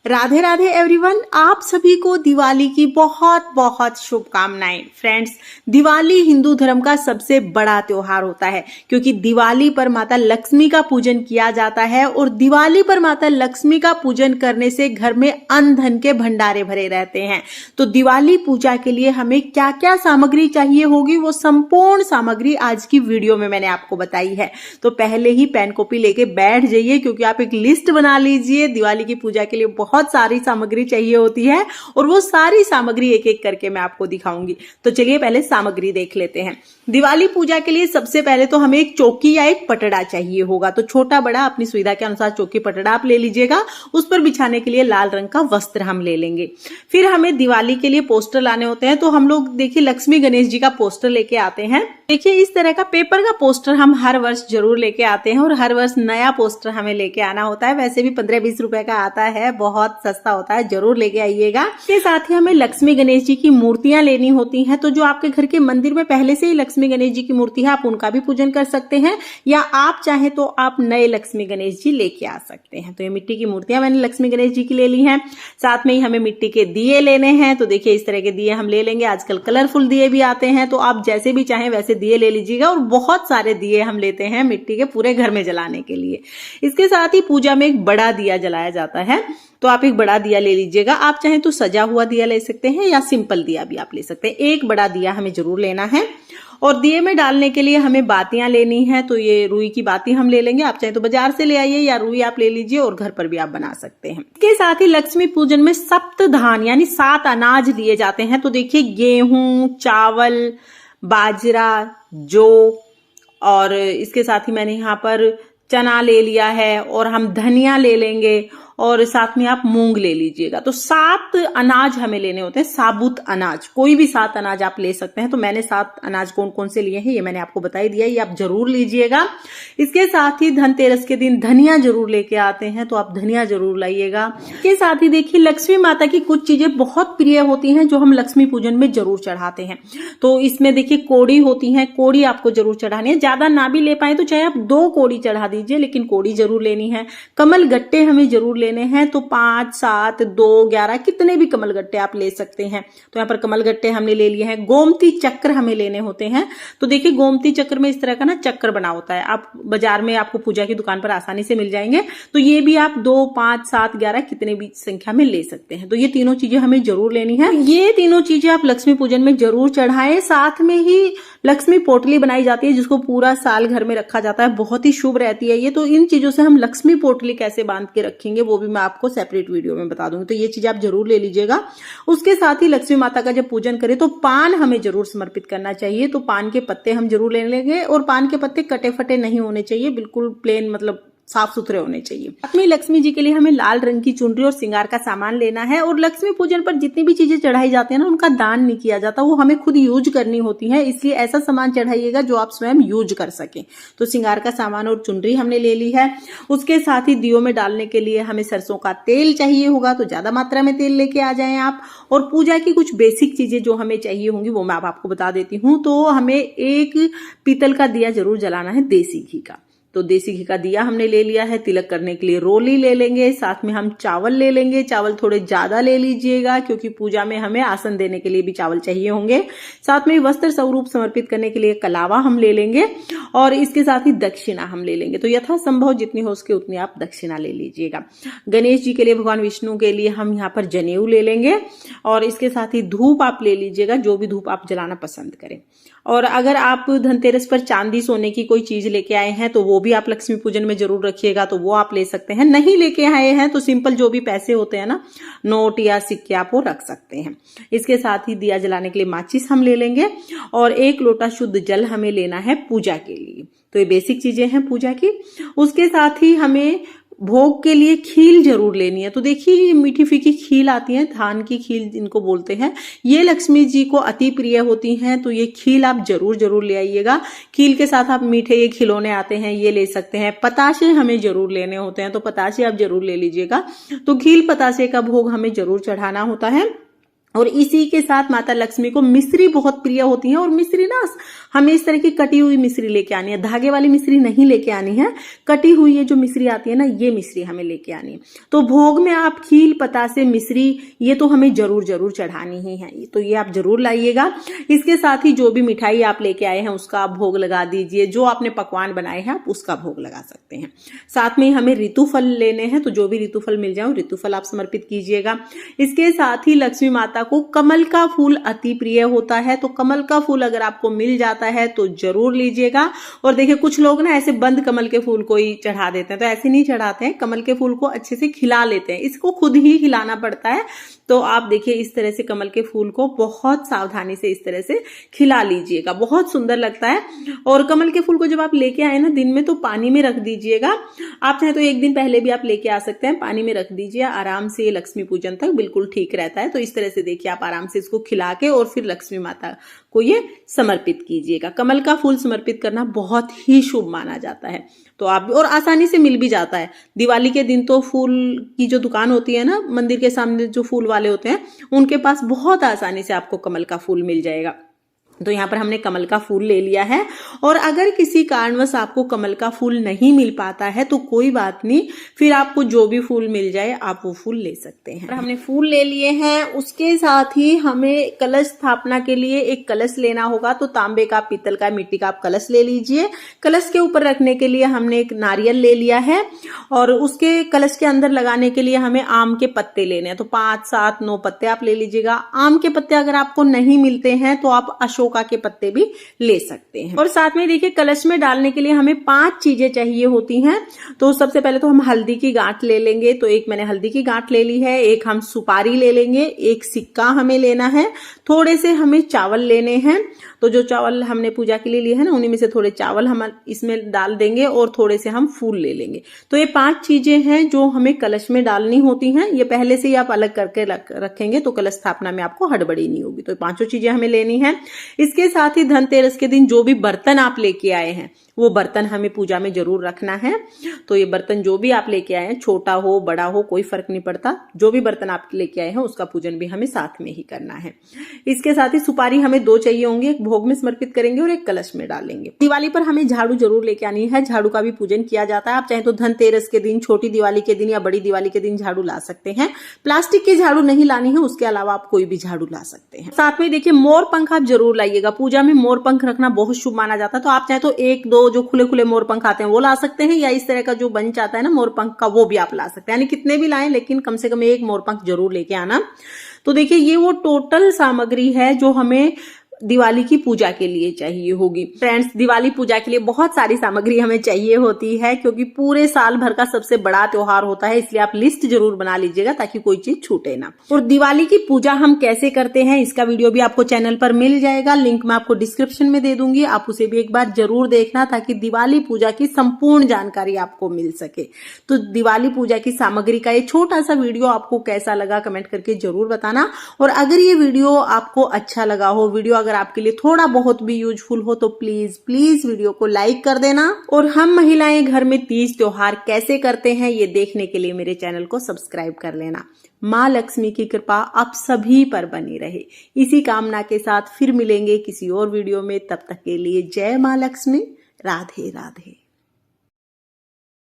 Radhe Radhe everyone, आप सभी को दिवाली की बहुत बहुत शुभकामनाएं। फ्रेंड्स, दिवाली हिंदू धर्म का सबसे बड़ा त्योहार होता है क्योंकि दिवाली पर माता लक्ष्मी का पूजन किया जाता है और दिवाली पर माता लक्ष्मी का पूजन करने से घर में अन्न धन के भंडारे भरे रहते हैं। तो दिवाली पूजा के लिए हमें क्या क्या सामग्री चाहिए होगी, वो संपूर्ण सामग्री आज की वीडियो में मैंने आपको बताई है। तो पहले ही पेन कॉपी लेके बैठ जाइए क्योंकि आप एक लिस्ट बना लीजिए। दिवाली की पूजा के लिए बहुत सारी सामग्री चाहिए होती है और वो सारी सामग्री एक एक करके मैं आपको दिखाऊंगी। तो चलिए पहले सामग्री देख लेते हैं। दिवाली पूजा के लिए सबसे पहले तो हमें एक चौकी या एक पटड़ा चाहिए होगा। तो छोटा बड़ा अपनी सुविधा के अनुसार चौकी पटड़ा आप ले लीजिएगा। उस पर बिछाने के लिए लाल रंग का वस्त्र हम ले लेंगे। फिर हमें दिवाली के लिए पोस्टर लाने होते हैं। तो हम लोग देखिए लक्ष्मी गणेश जी का पोस्टर लेके आते हैं। देखिए इस तरह का पेपर का पोस्टर हम हर वर्ष जरूर लेके आते हैं और हर वर्ष नया पोस्टर हमें लेके आना होता है। वैसे भी 15-20 रुपए का आता है, बहुत सस्ता होता है, जरूर लेके आइएगा। इसके साथ ही हमें लक्ष्मी गणेश जी की मूर्तियां लेनी होती हैं। तो जो आपके घर के मंदिर में पहले से ही लक्ष्मी गणेश जी की मूर्ति है, आप उनका भी पूजन कर सकते हैं या आप चाहे तो आप नए लक्ष्मी गणेश जी लेके आ सकते हैं। तो ये मिट्टी की मूर्तियां मैंने लक्ष्मी गणेश जी की ले ली हैं। साथ में ही हमें मिट्टी के दिए लेने हैं। तो देखिए इस तरह के दिए हम ले लेंगे। आजकल कलरफुल दिए भी आते हैं, तो आप जैसे भी चाहें वैसे दिए ले लीजिएगा। और बहुत सारे दिए हम लेते हैं मिट्टी के पूरे घर में जलाने के लिए। इसके साथ ही पूजा में एक बड़ा दिया जलाया जाता है। तो आप एक बड़ा दिया ले लीजिएगा। आप चाहें तो सजा हुआ दिया ले सकते हैं या सिंपल दिया भी आप ले सकते हैं। एक बड़ा दिया हमें जरूर लेना है। और दिए में डालने के लिए हमें बातियां लेनी है। तो ये रुई की बाती हम ले लेंगे। आप चाहे तो बाजार से ले आइए या रुई आप ले लीजिए और घर पर भी आप बना सकते हैं। इसके साथ ही लक्ष्मी पूजन में सप्त धान यानी 7 अनाज लिए जाते हैं। तो देखिए गेहूं, चावल, बाजरा, जौ और इसके साथ ही मैंने यहाँ पर चना ले लिया है और हम धनिया ले लेंगे और साथ में आप मूंग ले लीजिएगा। तो 7 अनाज हमें लेने होते हैं, साबुत अनाज। कोई भी 7 अनाज आप ले सकते हैं। तो मैंने 7 अनाज कौन कौन से लिए हैं ये मैंने आपको बता ही दिया, ये आप जरूर लीजिएगा। इसके साथ ही धनतेरस के दिन धनिया जरूर लेके आते हैं, तो आप धनिया जरूर लाइएगा। इसके साथ ही देखिए लक्ष्मी माता की कुछ चीजें बहुत प्रिय होती हैं जो हम लक्ष्मी पूजन में जरूर चढ़ाते हैं। तो इसमें देखिए कोड़ी होती है, कोड़ी आपको जरूर चढ़ानी है। ज्यादा ना भी ले पाए तो चाहे आप 2 कोड़ी चढ़ा दीजिए, लेकिन कोड़ी जरूर लेनी है। कमल गट्टे हमें जरूर लेने हैं। तो 5, 7, 2, 11 कितने भी कमल गट्टे आप ले सकते हैं। तो यहाँ पर कमल गट्टे हमने ले लिए हैं। गोमती चक्र हमें लेने होते हैं। तो देखिए गोमती चक्र में इस तरह का ना चक्र बना होता है। आप बाजार में आपको पूजा की दुकान पर आसानी से मिल जाएंगे। तो ये भी आप 2, 5, 7, 11 कितने भी संख्या में ले सकते हैं। तो ये तीनों चीजें हमें जरूर लेनी है। ये तीनों चीजें आप लक्ष्मी पूजन में जरूर चढ़ाएं। साथ में ही लक्ष्मी पोटली बनाई जाती है जिसको पूरा साल घर में रखा जाता है, बहुत ही शुभ रहती है ये। तो इन चीजों से हम लक्ष्मी पोटली कैसे बांध के रखेंगे वो भी मैं आपको सेपरेट वीडियो में बता दूंगी। तो ये चीज आप जरूर ले लीजिएगा। उसके साथ ही लक्ष्मी माता का जब पूजन करें तो पान हमें जरूर समर्पित करना चाहिए। तो पान के पत्ते हम जरूर ले लेंगे और पान के पत्ते कटे फटे नहीं होने चाहिए, बिल्कुल प्लेन मतलब साफ सुथरे होने चाहिए। अपनी लक्ष्मी जी के लिए हमें लाल रंग की चुनरी और श्रृंगार का सामान लेना है। और लक्ष्मी पूजन पर जितनी भी चीजें चढ़ाई जाती है ना, उनका दान नहीं किया जाता, वो हमें खुद यूज करनी होती है। इसलिए ऐसा सामान चढ़ाइएगा जो आप स्वयं यूज कर सके। तो श्रृंगार का सामान और चुनरी हमने ले ली है। उसके साथ ही दियों में डालने के लिए हमें सरसों का तेल चाहिए होगा। तो ज्यादा मात्रा में तेल लेके आ जाएं आप। और पूजा की कुछ बेसिक चीजें जो हमें चाहिए होंगी वो मैं आपको बता देती हूँ। तो हमें एक पीतल का दिया जरूर जलाना है, देसी घी का। तो देसी घी का दिया हमने ले लिया है। तिलक करने के लिए रोली ले लेंगे। साथ में हम चावल ले लेंगे। चावल थोड़े ज्यादा ले लीजिएगा क्योंकि पूजा में हमें आसन देने के लिए भी चावल चाहिए होंगे। साथ में वस्त्र स्वरूप समर्पित करने के लिए कलावा हम ले लेंगे और इसके साथ ही दक्षिणा हम ले लेंगे। तो यथासंभव जितनी हो सके उतनी आप दक्षिणा ले लीजिएगा। गणेश जी के लिए, भगवान विष्णु के लिए हम यहाँ पर जनेऊ ले लेंगे और इसके साथ ही धूप आप ले लीजिएगा, जो भी धूप आप जलाना पसंद करें। और अगर आप धनतेरस पर चांदी सोने की कोई चीज लेके आए हैं तो वो भी आप लक्ष्मी पूजन में जरूर रखिएगा, तो वो आप ले सकते हैं। नहीं लेके आए हैं तो सिंपल जो भी पैसे होते हैं ना, नोट या सिक्के, आप वो रख सकते हैं। इसके साथ ही दिया जलाने के लिए माचिस हम ले लेंगे और 1 लोटा शुद्ध जल हमें लेना है पूजा के लिए। तो ये बेसिक चीजें हैं पूजा की। उसके साथ ही हमें भोग के लिए खील जरूर लेनी है। तो देखिए मीठी फीकी खील आती है, धान की खील जिनको बोलते हैं, ये लक्ष्मी जी को अति प्रिय होती हैं। तो ये खील आप जरूर ले आइएगा। खील के साथ आप मीठे ये खिलौने आते हैं, ये ले सकते हैं। पताशे हमें जरूर लेने होते हैं, तो पताशे आप जरूर ले लीजिएगा। तो खील पताशे का भोग हमें जरूर चढ़ाना होता है। और इसी के साथ माता लक्ष्मी को मिश्री बहुत प्रिय होती है। और मिश्री ना हमें इस तरह की कटी हुई मिश्री लेके आनी है, धागे वाली मिश्री नहीं लेके आनी है, कटी हुई ये जो मिश्री आती है ना, ये मिश्री हमें लेके आनी है। तो भोग में आप खील पतासे मिश्री ये तो हमें जरूर जरूर चढ़ानी ही है, तो ये आप जरूर लाइएगा। इसके साथ ही जो भी मिठाई आप लेके आए हैं उसका आप भोग लगा दीजिए, जो आपने पकवान बनाए हैं आप उसका भोग लगा सकते हैं। साथ में हमें ऋतु फल लेने हैं, तो जो भी ऋतु फल मिल जाए ऋतु फल आप समर्पित कीजिएगा। इसके साथ ही लक्ष्मी माता को कमल का फूल अति प्रिय होता है, तो कमल का फूल अगर आपको मिल जाता है तो जरूर लीजिएगा। और देखिए कुछ लोग ना ऐसे बंद कमल के फूल को ही चढ़ा देते हैं, तो ऐसे नहीं चढ़ाते हैं, कमल के फूल को अच्छे से खिला लेते हैं, इसको खुद ही खिलाना पड़ता है। तो आप देखिए इस तरह से कमल के फूल को बहुत सावधानी से इस तरह से खिला लीजिएगा, बहुत सुंदर लगता है। और कमल के फूल को जब आप लेके आए ना दिन में, तो पानी में रख दीजिएगा। आप चाहे तो एक दिन पहले भी आप लेके आ सकते हैं, पानी में रख दीजिए, आराम से लक्ष्मी पूजन तक बिल्कुल ठीक रहता है। तो इस तरह से देखिए आप आराम से इसको खिला के और फिर लक्ष्मी माता को ये समर्पित कीजिएगा। कमल का फूल समर्पित करना बहुत ही शुभ माना जाता है, तो आप और आसानी से मिल भी जाता है। दिवाली के दिन तो फूल की जो दुकान होती है ना, मंदिर के सामने जो फूल वाले होते हैं, उनके पास बहुत आसानी से आपको कमल का फूल मिल जाएगा। तो यहाँ पर हमने कमल का फूल ले लिया है। और अगर किसी कारणवश आपको कमल का फूल नहीं मिल पाता है तो कोई बात नहीं, फिर आपको जो भी फूल मिल जाए आप वो फूल ले सकते हैं। हमने फूल ले लिए हैं, उसके साथ ही हमें कलश स्थापना के लिए एक कलश लेना होगा। तो तांबे का, पीतल का, मिट्टी का आप कलश ले लीजिए। कलश के ऊपर रखने के लिए हमने एक नारियल ले लिया है, और उसके कलश के अंदर लगाने के लिए हमें आम के पत्ते लेने हैं। तो 5, 7, 9 पत्ते आप ले लीजिएगा। आम के पत्ते अगर आपको नहीं मिलते हैं तो आप अशोका के पत्ते भी ले सकते हैं। और साथ में देखिए कलश में डालने के लिए हमें 5 चीजें चाहिए होती हैं। तो सबसे पहले तो हम हल्दी की गांठ ले लेंगे, तो एक मैंने हल्दी की गांठ ले ली है, एक हम सुपारी ले लेंगे, एक सिक्का हमें लेना है, थोड़े से हमें चावल लेने हैं। तो जो चावल हमने पूजा के लिए लिए है ना, उन्हीं में से थोड़े चावल हम इसमें डाल देंगे और थोड़े से हम फूल ले लेंगे। तो ये 5 चीजें हैं जो हमें कलश में डालनी होती हैं। ये पहले से ही आप अलग करके रखेंगे तो कलश स्थापना में आपको हड़बड़ी नहीं होगी। तो 5 चीजें हमें लेनी है। इसके साथ ही धनतेरस के दिन जो भी बर्तन आप लेके आए हैं वो बर्तन हमें पूजा में जरूर रखना है। तो ये बर्तन जो भी आप लेके आए हैं, छोटा हो बड़ा हो कोई फर्क नहीं पड़ता, जो भी बर्तन आप लेके आए हैं उसका पूजन भी हमें साथ में ही करना है। इसके साथ ही सुपारी हमें 2 चाहिए होंगे, एक भोग में समर्पित करेंगे और एक कलश में डालेंगे। दिवाली पर हमें झाड़ू जरूर लेके आनी है, झाड़ू का भी पूजन किया जाता है। आप चाहे तो धनतेरस के दिन, छोटी दिवाली के दिन या बड़ी दिवाली के दिन झाड़ू ला सकते हैं। प्लास्टिक की झाड़ू नहीं लानी है, उसके अलावा आप कोई भी झाड़ू ला सकते हैं। साथ में देखिए मोर पंख आप जरूर लाइएगा, पूजा में मोर पंख रखना बहुत शुभ माना जाता है। तो आप चाहे तो 1-2 जो खुले खुले मोर पंख आते हैं वो ला सकते हैं, या इस तरह का जो बंच आता है ना मोर पंख का, वो भी आप ला सकते हैं। यानी कितने भी लाएं लेकिन कम से कम 1 मोर पंख जरूर लेके आना। तो देखिए ये वो टोटल सामग्री है जो हमें दिवाली की पूजा के लिए चाहिए होगी। फ्रेंड्स, दिवाली पूजा के लिए बहुत सारी सामग्री हमें चाहिए होती है, क्योंकि पूरे साल भर का सबसे बड़ा त्योहार होता है, इसलिए आप लिस्ट जरूर बना लीजिएगा ताकि कोई चीज छूटे ना। और दिवाली की पूजा हम कैसे करते हैं इसका वीडियो भी आपको चैनल पर मिल जाएगा, लिंक मैं आपको डिस्क्रिप्शन में दे दूंगी, आप उसे भी एक बार जरूर देखना ताकि दिवाली पूजा की संपूर्ण जानकारी आपको मिल सके। तो दिवाली पूजा की सामग्री का ये छोटा सा वीडियो आपको कैसा लगा कमेंट करके जरूर बताना। और अगर ये वीडियो आपको अच्छा लगा हो, वीडियो अगर आपके लिए थोड़ा बहुत भी यूजफुल हो, तो प्लीज प्लीज वीडियो को लाइक कर देना। और हम महिलाएं घर में तीज त्योहार कैसे करते हैं ये देखने के लिए मेरे चैनल को सब्सक्राइब कर लेना। माँ लक्ष्मी की कृपा आप सभी पर बनी रहे, इसी कामना के साथ फिर मिलेंगे किसी और वीडियो में। तब तक के लिए जय माँ लक्ष्मी, राधे राधे।